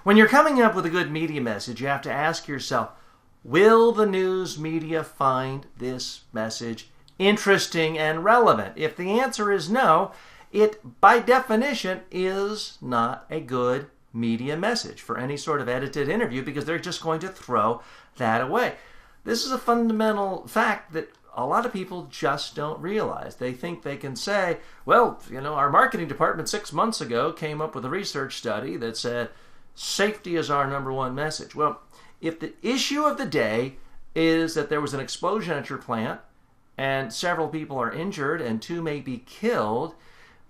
When you're coming up with a good media message, you have to ask yourself, will the news media find this message interesting and relevant? If the answer is no, it by definition is not a good media message for any sort of edited interview, because they're just going to throw that away. This is a fundamental fact that a lot of people just don't realize. They think they can say, well, our marketing department 6 months ago came up with a research study that said safety is our number one message. Well, if the issue of the day is that there was an explosion at your plant and several people are injured and 2 may be killed,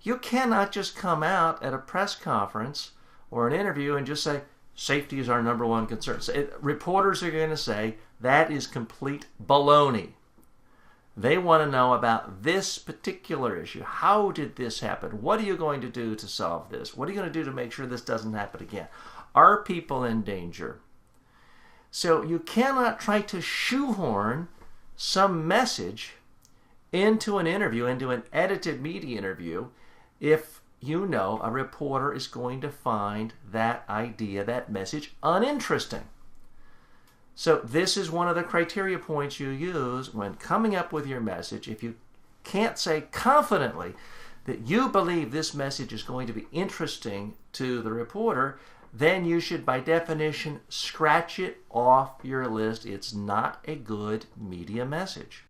you cannot just come out at a press conference or an interview and just say, safety is our number one concern. So reporters are going to say that is complete baloney. They want to know about this particular issue. How did this happen? What are you going to do to solve this? What are you going to do to make sure this doesn't happen again? Are people in danger? So you cannot try to shoehorn some message into an interview, into an edited media interview, if you know a reporter is going to find that idea, that message, uninteresting. So this is one of the criteria points you use when coming up with your message. If you can't say confidently that you believe this message is going to be interesting to the reporter, then you should, by definition, scratch it off your list. It's not a good media message.